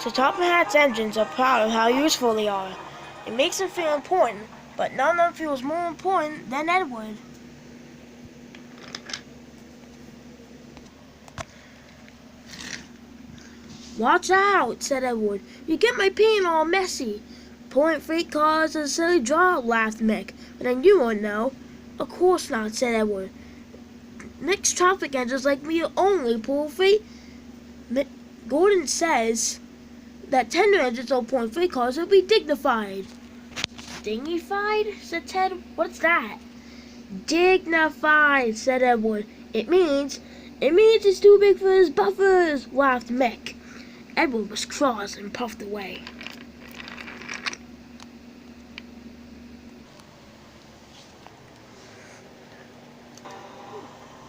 So top hats engines are proud of how useful they are. It makes them feel important, but none of them feels more important than Edward. "Watch out," said Edward. "You get my paint all messy." "Pulling freight cars is a silly job," laughed Mick. "But then you won't know." "Of course not," said Edward. "Mick's traffic engines like me only pull freight." Gordon says that tender engines don't pull freight cars will be dignified. "Dignified?" said Ted. "What's that?" "Dignified," said Edward. It means it's too big for his buffers," laughed Mick. Edward was cross and puffed away.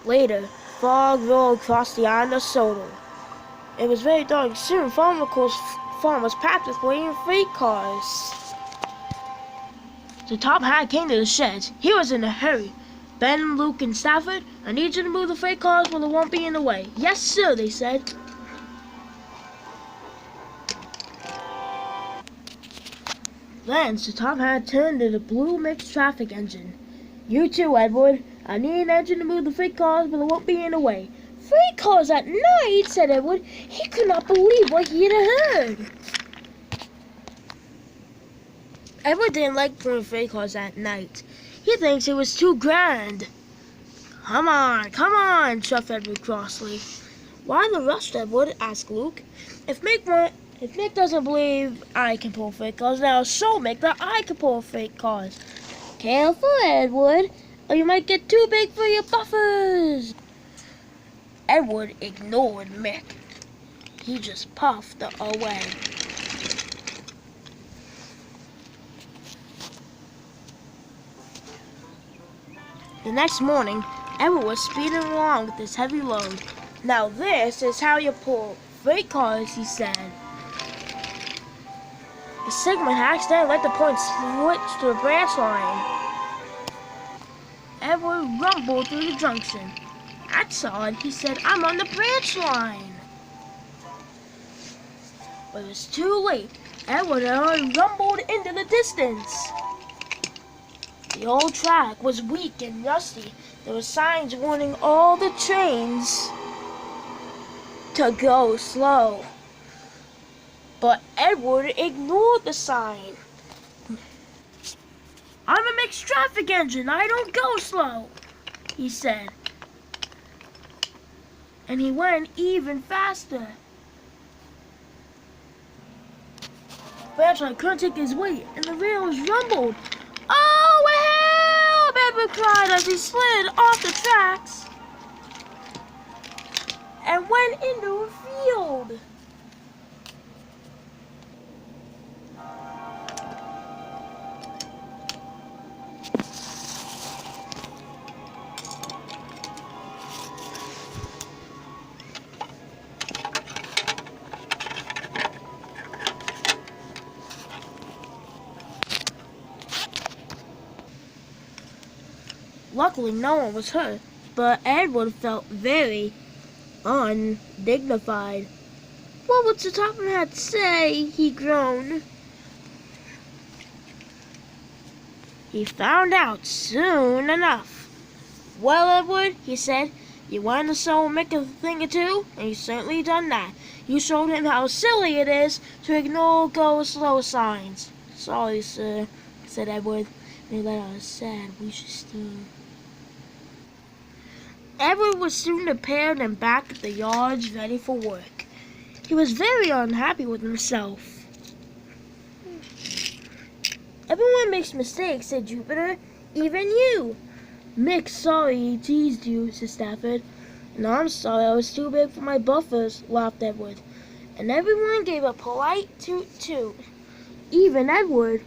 Later, fog rolled across the island of Soto. It was very dark. Soon, Farmer's farm was packed with waiting freight cars. The top hat came to the sheds. He was in a hurry. "Ben, Luke, and Stafford, I need you to move the freight cars where they won't be in the way." "Yes, sir," they said. Then the top hat turned to the blue mixed traffic engine. "You too, Edward. I need an engine to move the freight cars where they won't be in the way." "Freight cars at night?" said Edward. He could not believe what he had heard. Edward didn't like pulling freight cars at night. He thinks it was too grand. Come on," chuffed Edward crossly. "Why the rush, Edward?" asked Luke. If Mick doesn't believe I can pull freight cars, then I'll show Mick that I can pull freight cars." "Careful, Edward, or you might get too big for your buffers." Edward ignored Mick. He just puffed away. The next morning, Edward was speeding along with his heavy load. "Now this is how you pull freight cars," he said. The signalman accidentally let the point switch to the branch line. Edward rumbled through the junction. "That's odd," he said. "I'm on the branch line." But it was too late. Edward had already rumbled into the distance. The old track was weak and rusty. There were signs warning all the trains to go slow. But Edward ignored the sign. "I'm a mixed traffic engine. I don't go slow," he said. And he went even faster. Branchline couldn't take his weight, and the rails rumbled. "Oh, help!" Edward cried as he slid off the tracks and went into a field. Luckily, no one was hurt, but Edward felt very undignified. "What would the top hat say?" he groaned. He found out soon enough. "Well, Edward," he said, "you wanted to show Mick a thing or two, and you certainly done that. You showed him how silly it is to ignore go slow signs." "Sorry, sir," said Edward. "We let out a sad wheezy steam." Edward was soon prepared and back at the yards ready for work. He was very unhappy with himself. "Everyone makes mistakes," said Jupiter. "Even you." "Mick's sorry he teased you," said Stafford. "And I'm sorry I was too big for my buffers," laughed Edward. And everyone gave a polite toot-toot. Even Edward.